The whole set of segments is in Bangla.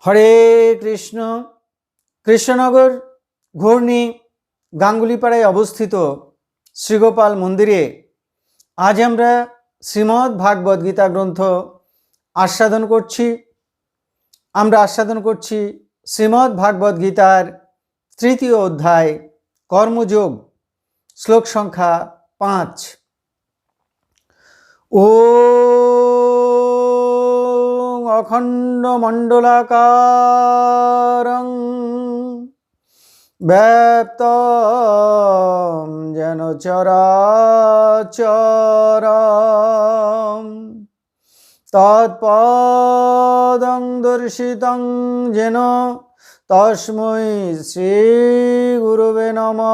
হরে কৃষ্ণ। কৃষ্ণনগর ঘূর্ণি গাঙ্গুলিপাড়ায় অবস্থিত শ্রীগোপাল মন্দিরে আজ আমরা শ্রীমদ্ ভাগবত গীতা গ্রন্থ আস্বাদন করছি। আমরা আস্বাদন করছি শ্রীমদ্ ভাগবত গীতার তৃতীয় অধ্যায় কর্মযোগ, শ্লোক সংখ্যা 5। ও অখণ্ড মণ্ডলাকারং ব্যাপ্তং যেন চরাচরম তৎপদং দর্শিতং যেন তস্मै শ্রী গুরুবে নমঃ।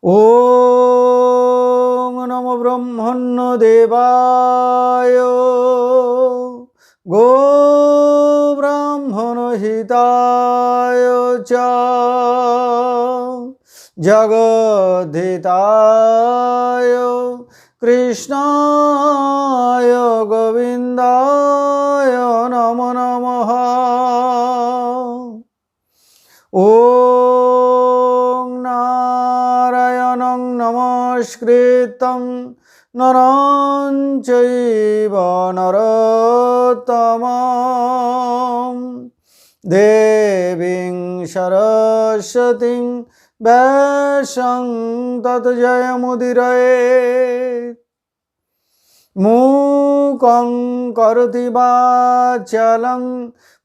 ওং নমো ব্রহ্মণ্য দেবায় গো ব্রাহ্মণ হিতায় চ জগদ্ধিতায় কৃষ্ণায় গোবিন্দায় নমো নমঃ। ওং নারায়ণং নমস্কৃত্যং নরং চৈব নরোত্তমং দেবীং সরস্বতীং ব্যাসং তৎ জয়মুদীরয়েৎ। মূকং করোতি বাচালং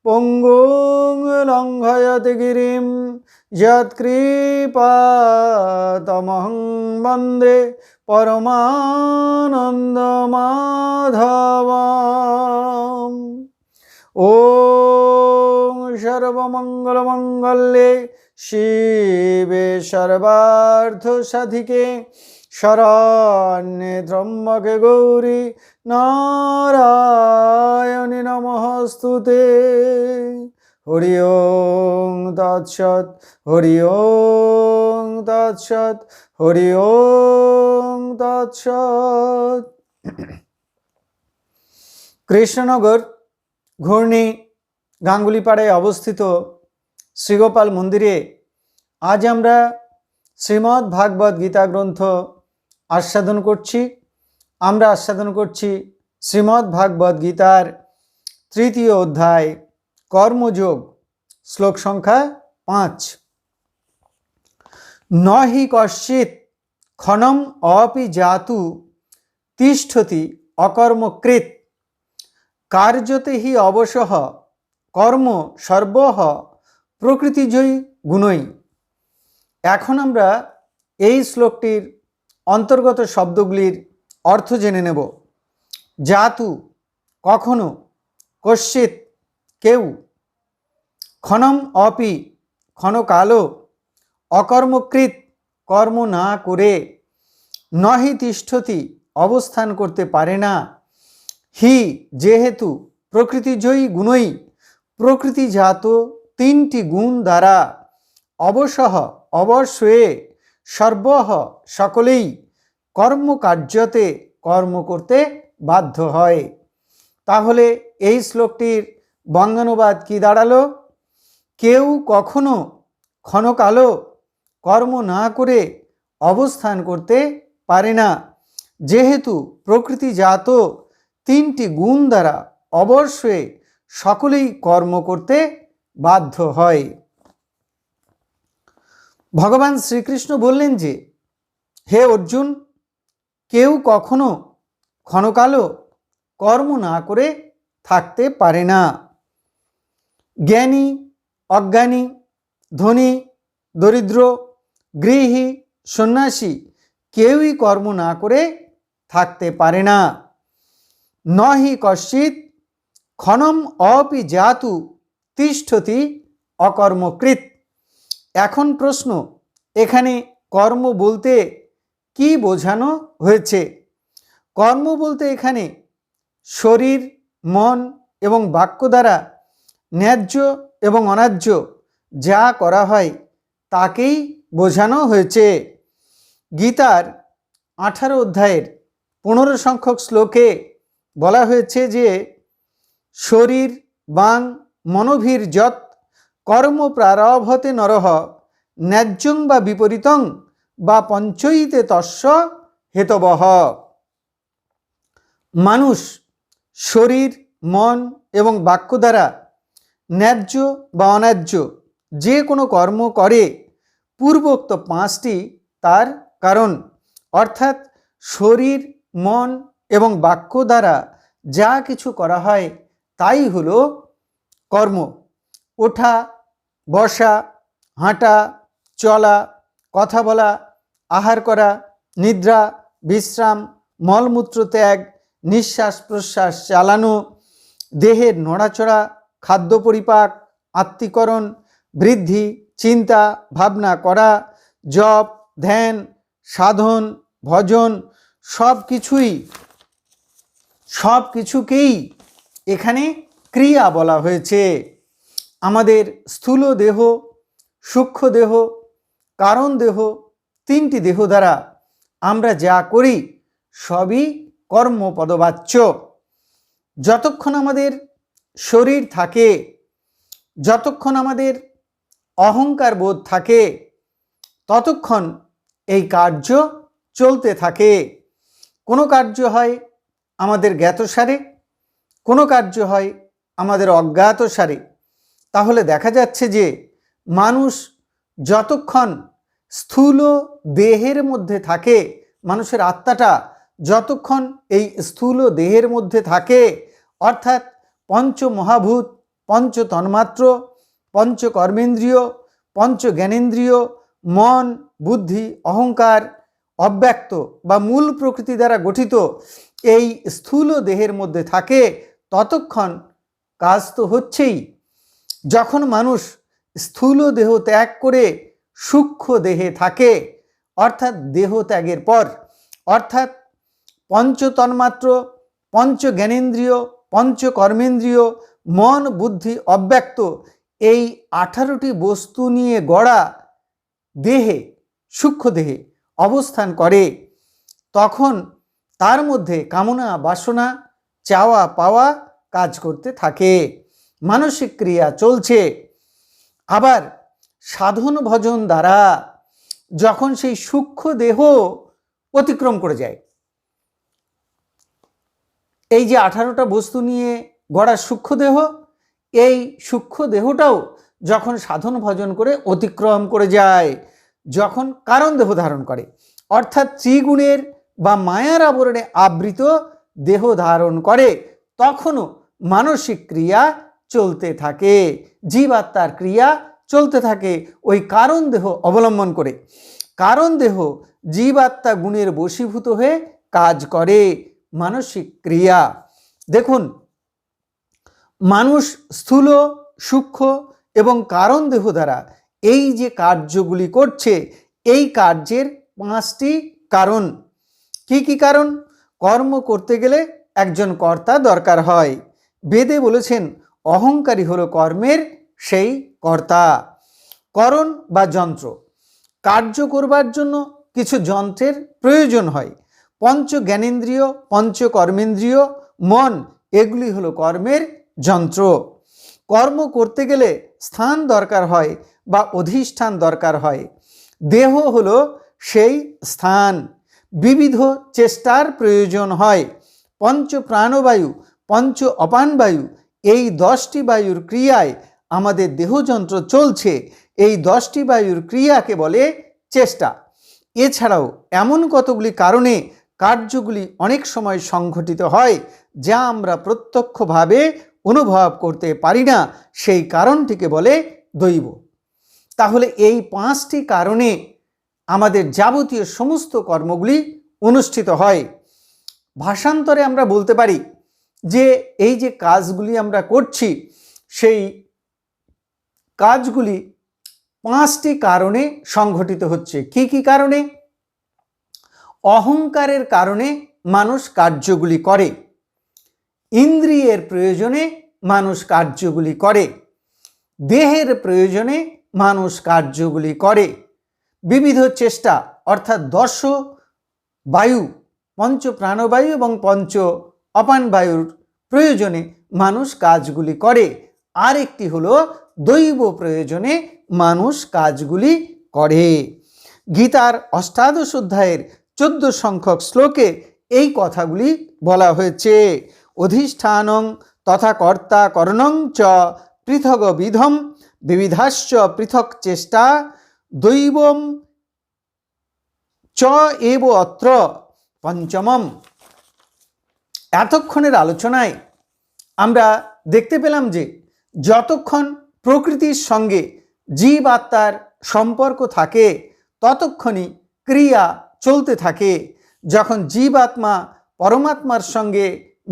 পঙ্গুং লঙ্ঘয়তি গিরিম যৎকৃপাতমহং বন্দে পরমানন্দমাধবম। ওং সর্বমঙ্গলমঙ্গলে শিবে সর্বার্থসাধিকে শরণ্যে ত্র্যম্বকে গৌরী নারায়ণী নমস্তুতে। হরি ওং তৎসৎ, হরি ওং তৎসৎ, হরি ওং তৎসৎ। কৃষ্ণনগর ঘূর্ণি গাঙ্গুলিপাড়ায় অবস্থিত শ্রীগোপাল মন্দিরে আজ আমরা শ্রীমদ্ ভাগবত গীতা গ্রন্থ আস্বাদন করছি। আমরা আস্বাদন করছি শ্রীমদ্ ভাগবত গীতার তৃতীয় অধ্যায় কর্মযোগ, শ্লোক সংখ্যা 5। নহি কশ্চিৎ ক্ষণম অপি জাতু তিষ্ঠতি অকর্মকৃৎ কার্যতে হি অবশঃ কর্ম সর্বঃ প্রকৃতিজয়ী গুণই। এখন আমরা এই শ্লোকটির অন্তর্গত শব্দগুলির অর্থ জেনে নেব। জাতু কখনো, কশ্চিৎ কেউ, ক্ষণম অপি ক্ষণকালও, অকর্মকৃৎ কর্ম না করে, নহি তিষ্ঠতি অবস্থান করতে পারে না, হি যেহেতু, প্রকৃতিজয়ী গুণই প্রকৃতিজাত তিনটি গুণ দ্বারা, অবশঃ অবশ্যই, সর্বঃ সকলেই, কর্মকার্যতে কর্ম করতে বাধ্য হয়। তাহলে এই শ্লোকটির বঙ্গানুবাদ কি দাঁড়ালো? কেউ কখনো ক্ষণকালও কর্ম না করে অবস্থান করতে পারে না, যেহেতু প্রকৃতিজাত তিনটি গুণ দ্বারা অবশ্যই সকলেই কর্ম করতে বাধ্য হয়। ভগবান শ্রীকৃষ্ণ বললেন যে, হে অর্জুন, কেউ কখনো ক্ষণকালও কর্ম না করে থাকতে পারে না। জ্ঞানী, অজ্ঞানী, ধনী, দরিদ্র, গৃহী, সন্ন্যাসী কেউই কর্ম না করে থাকতে পারে না। নহি কশ্চিৎ ক্ষণম অপি জাতু তিষ্ঠতি অকর্মকৃৎ। এখন প্রশ্ন, এখানে কর্ম বলতে কি বোঝানো হয়েছে? কর্ম বলতে এখানে শরীর, মন এবং বাক্য দ্বারা ন্যায্য এবং অন্যায্য যা করা হয় তাকেই বোঝানো হয়েছে। গীতার 18 অধ্যায়ের 15 সংখ্যক শ্লোকে বলা হয়েছে যে শরীর বাং মনোভীর যৎ কর্ম প্রারভতে নরহ ন্যায্যং বা বিপরীতং বা পঞ্চৈতে তস্য হেতবহ। মানুষ শরীর মন এবং বাক্য দ্বারা ন্যায্য বা অন্যায্য যে কোনো কর্ম করে পূর্বোক্ত পাঁচটি তার কারণ। অর্থাৎ শরীর মন এবং বাক্য দ্বারা যা কিছু করা হয় তাই হলো কর্ম। ওঠা বসা হাঁটা চলা কথা বলা আহার করা নিদ্রা বিশ্রাম মলমূত্র ত্যাগ নিঃশ্বাস প্রশ্বাস চালানো দেহের নড়াচড়া খাদ্য পরিপাক আত্মীকরণ বৃদ্ধি চিন্তা ভাবনা করা জপ ধ্যান সাধন ভজন সব কিছুকেই এখানে ক্রিয়া বলা হয়েছে। আমাদের স্থূল দেহ সূক্ষ্ম দেহ কারণ দেহ তিনটি দেহ দ্বারা আমরা যা করি সবই কর্মপদবাচ্য। যতক্ষণ আমাদের শরীর থাকে যতক্ষণ আমাদের অহংকার বোধ থাকে ততক্ষণ এই কার্য চলতে থাকে। কোনো কার্য হয় আমাদের জ্ঞাতসারে কোনো কার্য হয় আমাদের অজ্ঞাতসারে। তাহলে দেখা যাচ্ছে যে মানুষ যতক্ষণ স্থূল দেহের মধ্যে থাকে মানুষের আত্মাটা যতক্ষণ এই স্থূল দেহের মধ্যে থাকে অর্থাৎ পঞ্চ মহাভূত পঞ্চ তন্মাত্র পঞ্চ কর্মেন্দ্রিয় পঞ্চ জ্ঞানেন্দ্রিয় মন বুদ্ধি অহংকার অব্যক্ত বা মূল প্রকৃতি দ্বারা গঠিত এই স্থূল দেহের মধ্যে থাকে ততক্ষণ কাজ তো হচ্ছেই। যখন মানুষ স্থূল দেহ ত্যাগ করে সূক্ষ্ম দেহে থাকে অর্থাৎ দেহ ত্যাগের পর অর্থাৎ পঞ্চ তন্মাত্র পঞ্চ জ্ঞানেন্দ্রিয় পঞ্চ কর্মেন্দ্রিয় মন বুদ্ধি অব্যক্ত এই 18টি বস্তু নিয়ে গড়া দেহে সূক্ষ্ম দেহে অবস্থান করে তখন তার মধ্যে কামনা বাসনা চাওয়া পাওয়া কাজ করতে থাকে মানসিক ক্রিয়া চলছে। আবার সাধন ভজন দ্বারা যখন সেই সূক্ষ্ম দেহ অতিক্রম করে যায় এই যে 18টা বস্তু নিয়ে গড়া সূক্ষ্ম দেহ এই সূক্ষ্ম দেহটাও যখন সাধন ভজন করে অতিক্রম করে যায় যখন কারণ দেহ ধারণ করে অর্থাৎ ত্রিগুণের বা মায়ার আবরণে আবৃত দেহ ধারণ করে তখনও মানসিক ক্রিয়া চলতে থাকে জীবাত্মার ক্রিয়া চলতে থাকে ওই কারণ দেহ অবলম্বন করে। কারণ দেহ জীবাত্মা গুণের বশীভূত হয়ে কাজ করে মানসিক ক্রিয়া। দেখুন মানুষ স্থূল সূক্ষ্ম এবং কারণ দেহ দ্বারা এই যে কার্যগুলি করছে এই কার্যের 5টি কারণ। কি কি কারণ? কর্ম করতে গেলে একজন কর্তা দরকার হয়। বেদে বলেছেন অহংকারী হলো কর্মের সেই কর্তা। করণ বা যন্ত্র কার্য করবার জন্য কিছু যন্ত্রের প্রয়োজন হয়। পঞ্চ জ্ঞানেন্দ্রিয় পঞ্চ কর্মেন্দ্রিয় মন এগুলি হলো কর্মের যন্ত্র। কর্ম করতে গেলে স্থান দরকার হয় বা অধিষ্ঠান দরকার হয়। দেহ হলো সেই স্থান। বিবিধ চেষ্টার প্রয়োজন হয়। পঞ্চ প্রাণবায়ু পঞ্চ অপানবায়ু এই 10টি বায়ুর ক্রিয়ায় আমাদের দেহযন্ত্র চলছে। এই 10টি বায়ুর ক্রিয়াকে বলে চেষ্টা। এছাড়াও এমন কতগুলি কারণে কার্যগুলি অনেক সময় সংঘটিত হয় যা আমরা প্রত্যক্ষভাবে অনুভব করতে পারি না সেই কারণটিকে বলে দৈব। তাহলে এই 5টি কারণে আমাদের যাবতীয় সমস্ত কর্মগুলি অনুষ্ঠিত হয়। ভাষান্তরে আমরা বলতে পারি যে এই যে কাজগুলি আমরা করছি সেই কাজগুলি 5টি কারণে সংঘটিত হচ্ছে। কি কি কারণে? অহংকারের কারণে মানুষ কার্যগুলি করে, ইন্দ্রিয়ের প্রয়োজনে মানুষ কার্যগুলি করে, দেহের প্রয়োজনে মানুষ কার্যগুলি করে, বিবিধ চেষ্টা অর্থাৎ 10 বায়ু পঞ্চ প্রাণবায়ু এবং পঞ্চ অপান বায়ুর প্রয়োজনে মানুষ কাজগুলি করে, আর একটি হলো দৈব প্রয়োজনে মানুষ কাজগুলি করে। গীতার অষ্টাদশ অধ্যায়ের 14 সংখ্যক শ্লোকে এই কথাগুলি বলা হয়েছে। অধিষ্ঠানং তথা কর্তা করণং চ পৃথগ বিধম বিবিধাশ্চ পৃথক চেষ্টা দৈবম চ এব অত্র পঞ্চমম। এতক্ষণের আলোচনায় আমরা দেখতে পেলাম যে যতক্ষণ প্রকৃতির সঙ্গে জীব আত্মার সম্পর্ক থাকে ততক্ষণই ক্রিয়া চলতে থাকে। যখন জীব আত্মা পরমাত্মার সঙ্গে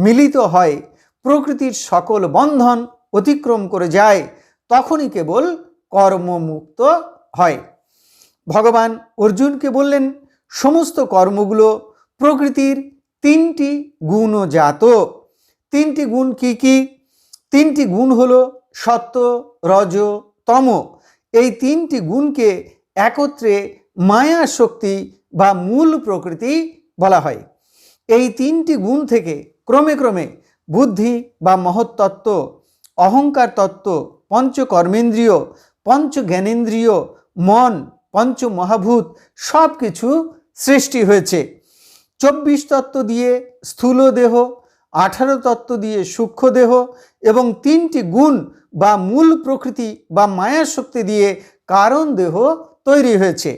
মিলিত হয়, প্রকৃতির সকল বন্ধন অতিক্রম করে যায়, তখনই কেবল কর্মমুক্ত হয়। ভগবান অর্জুনকে বললেন, সমস্ত কর্মগুলো প্রকৃতির 3টি গুণজাত। 3টি গুণ কি কি? 3টি গুণ হলো সত্য, রজ, তম। এই 3টি গুণকে একত্রে মায়া শক্তি বা মূল প্রকৃতি বলা হয়। এই 3টি গুণ থেকে ক্রমে ক্রমে বুদ্ধি বা মহত্তত্ত্ব, অহংকার তত্ত্ব, পঞ্চকর্মেন্দ্রিয়, পঞ্চ জ্ঞানেন্দ্রিয়, মন, পঞ্চ মহাভূত সব কিছু সৃষ্টি হয়েছে। 24 তত্ত্ব দিয়ে স্থূল দেহ, 18 তত্ত্ব দিয়ে সূক্ষ্ম দেহ এবং 3টি গুণ বা মূল প্রকৃতি বা মায়া শক্তি দিয়ে কারণ দেহ তৈরি হয়েছে।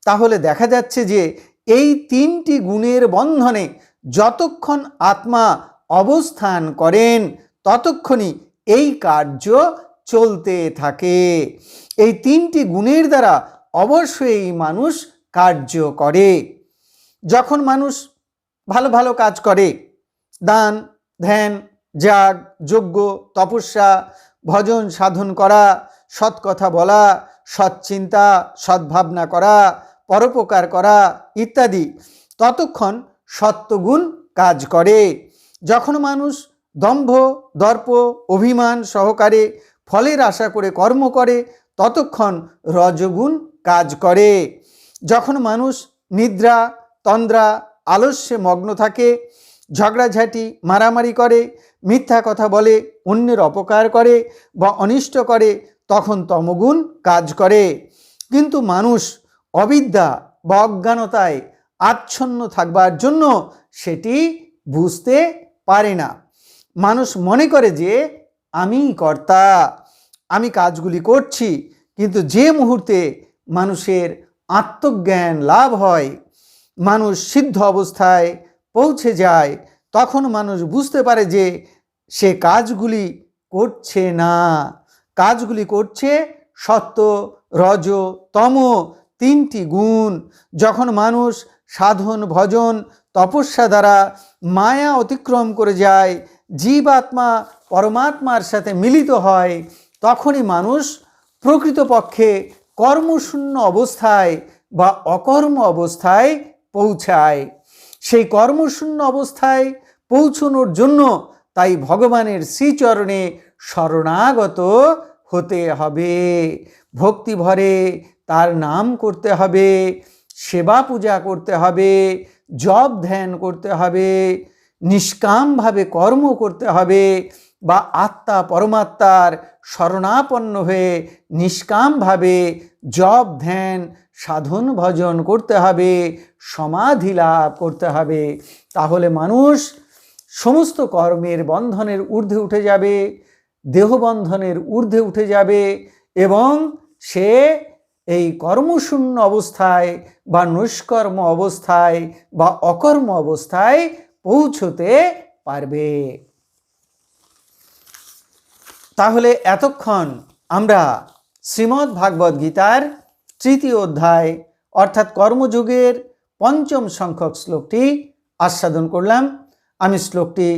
তাহলে দেখা যাচ্ছে যে এই 3টি গুণের বন্ধনে যতক্ষণ আত্মা অবস্থান করেন ততক্ষণই এই কার্য চলতে থাকে। এই 3টি গুণের দ্বারা অবশ্যই মানুষ কার্য করে। যখন মানুষ ভালো ভালো কাজ করে, দান, ধ্যান, যাগ, যজ্ঞ, তপস্যা, ভজন সাধন করা, সৎ কথা বলা, সৎ চিন্তা, সদ্ভাবনা করা, পরোপকার করা ইত্যাদি, ততক্ষণ সত্ত্বগুণ কাজ করে। যখন মানুষ দম্ভ, দর্প, অভিমান সহকারে ফলের আশা করে কর্ম করে ততক্ষণ রজগুণ কাজ করে। যখন মানুষ নিদ্রা, তন্দ্রা, আলস্যে মগ্ন থাকে, ঝগড়াঝাঁটি, মারামারি করে, মিথ্যা কথা বলে, অন্যের অপকার করে বা অনিষ্ট করে, তখন তমগুণ কাজ করে। কিন্তু মানুষ অবিদ্যা বা অজ্ঞানতায় আচ্ছন্ন থাকবার জন্য সেটি বুঝতে পারে না। মানুষ মনে করে যে আমি কর্তা, আমি কাজগুলি করছি। কিন্তু যে মুহূর্তে মানুষের আত্মজ্ঞান লাভ হয়, মানুষ সিদ্ধ অবস্থায় পৌঁছে যায়, তখন মানুষ বুঝতে পারে যে সে কাজগুলি করছে না, কাজগুলি করছে সত্য, রজ, তম 3টি গুণ। যখন মানুষ সাধন, ভজন, তপস্যা দ্বারা মায়া অতিক্রম করে যায়, জীবাত্মা পরমাত্মার সাথে মিলিত হয়, তখনই মানুষ প্রকৃতপক্ষে কর্মশূন্য অবস্থায় বা অকর্ম অবস্থায় পৌঁছায়। সেই কর্মশূন্য অবস্থায় পৌঁছানোর জন্য তাই ভগবানের শ্রীচরণে শরণাগত হতে হবে, ভক্তি ভরে তার নাম করতে হবে, সেবা পূজা করতে হবে, জপ ধ্যান করতে হবে, নিষ্কামভাবে কর্ম করতে হবে বা আত্মা পরমাত্মার শরণাপন্ন হয়ে নিষ্কামভাবে জপ ধ্যান সাধন ভজন করতে হবে, সমাধি লাভ করতে হবে। তাহলে মানুষ সমস্ত কর্মের বন্ধনের ঊর্ধ্বে উঠে যাবে, দেহবন্ধনের ঊর্ধ্বে উঠে যাবে এবং সে এই কর্মশূন্য অবস্থায় বা নৈষ্কর্ম অবস্থায় বা অকর্ম অবস্থায় পৌঁছতে পারবে। তাহলে এতক্ষণ আমরা শ্রীমদ্ ভাগবত গীতার 3য় অধ্যায় অর্থাৎ কর্মযোগের 5ম সংখ্যক শ্লোকটি আস্বাদন করলাম। আমি শ্লোকটি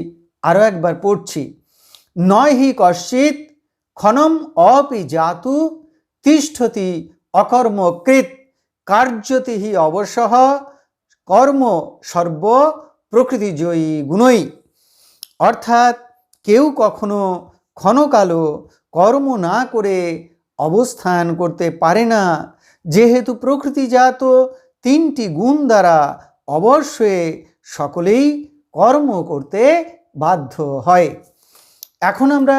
আরও একবার পড়ছি। নয় হি কশ্চিৎ ক্ষণম অপি জাতু তিষ্ঠতি অকর্মকৃত কার্যতি হি অবশঃ কর্ম সর্ব প্রকৃতিজয়ী গুণই। অর্থাৎ কেউ কখনো ক্ষণকালও কর্ম না করে অবস্থান করতে পারে না, যেহেতু প্রকৃতিজাত 3টি গুণ দ্বারা অবশ্যই সকলেই কর্ম করতে বাধ্য হয়। এখন আমরা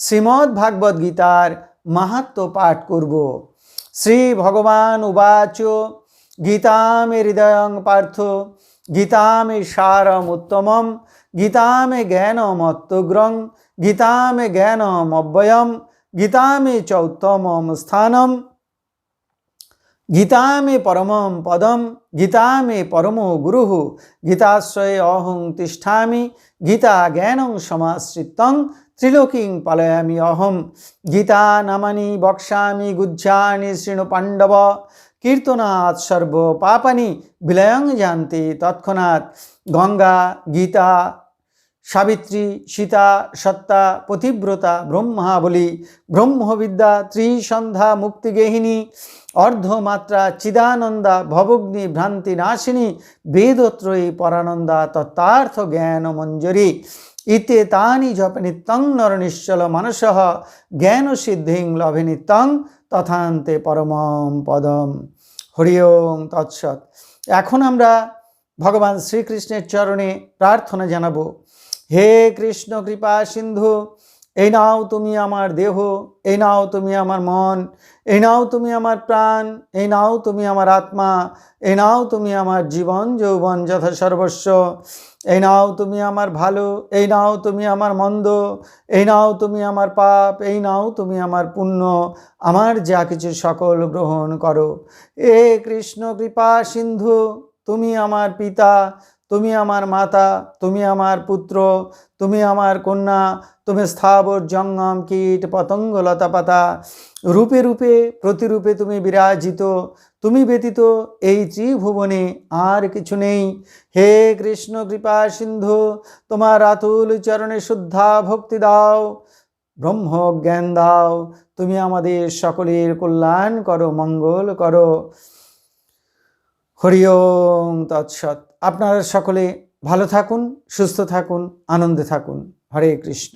শ্রীমদ্ ভাগবত গীতার মাহাত্ম্য পাঠ করব। শ্রী ভগবান উবাচ গীতা মে হৃদয়ং পার্থ গীতা মে সারম উত্তমম গীতা মে জ্ঞানমত্যগ্রং গীতা মে জ্ঞানমব্যয়ম গীতা মে চ উত্তমম স্থানম গীতা মে পরমম পদম গীতা মে পরমো গুরুঃ গীতাশ্রয়ে অহং তিষ্ঠামি গীতা জ্ঞানং সমাশ্রিতং ত্রিলোকিং পালয়ামি অহম গীতা নামানি বক্ষ্যামি গুহ্যানি শৃণু পাণ্ডব কীর্তনাৎ সর্ব পাপানি বিলয়ং জানতি তৎক্ষণাৎ। গঙ্গা, গীতা, সাবিত্রী, সীতা, সত্তা, পতিব্রতা, ব্রহ্মাবলী, ব্রহ্মবিদ্যা, ত্রিসন্ধ্যা, মুক্তিগেহিনী, অর্ধমাত্রা, চিদানন্দা, ভবগ্নি, ভ্রান্তি নাশিনী, বেদত্রয়ী, পরানন্দা, তত্ত্বার্থ জ্ঞান মঞ্জরি ইতে তানি জপ নিত্যং নর নিশ্চল মানসঃ জ্ঞান সিদ্ধিং লভে নিত্যং তথান্তে পরমম পদম। হরি ওম তৎসৎ। এখন আমরা ভগবান শ্রীকৃষ্ণের চরণে প্রার্থনা জানাবো। হে কৃষ্ণ কৃপা সিন্ধু, এই নাও তুমি আমার দেহ, এই নাও তুমি আমার মন, এই নাও তুমি আমার প্রাণ, এই নাও তুমি আমার আত্মা, এই নাও তুমি আমার জীবন যৌবন যথা সর্বস্ব, এই নাও তুমি আমার ভালো, এই নাও তুমি আমার মন্দ, এই নাও তুমি আমার পাপ, এই নাও তুমি আমার পুণ্য, আমার যা কিছু সকল গ্রহণ করো। হে কৃষ্ণ কৃপা সিন্ধু, তুমি আমার পিতা, তুমি আমার মাতা, তুমি আমার পুত্র, তুমি আমার কন্যা, তুমি স্থাবর জঙ্গম কীট পতঙ্গ লতা পাতা, রূপে রূপে প্রতিরূপে তুমি বিরাজিত, তুমি ব্যতীত এই ত্রিভুবনে আর কিছু নেই। হে কৃষ্ণ কৃপা সিন্ধু, তোমার আতুল চরণে শুদ্ধা ভক্তি দাও, ব্রহ্ম জ্ঞান দাও, তুমি আমাদের সকলের কল্যাণ করো, মঙ্গল করো। হরি ওম তৎসৎ। আপনারা সকলে ভালো থাকুন, সুস্থ থাকুন, আনন্দে থাকুন। হরে কৃষ্ণ।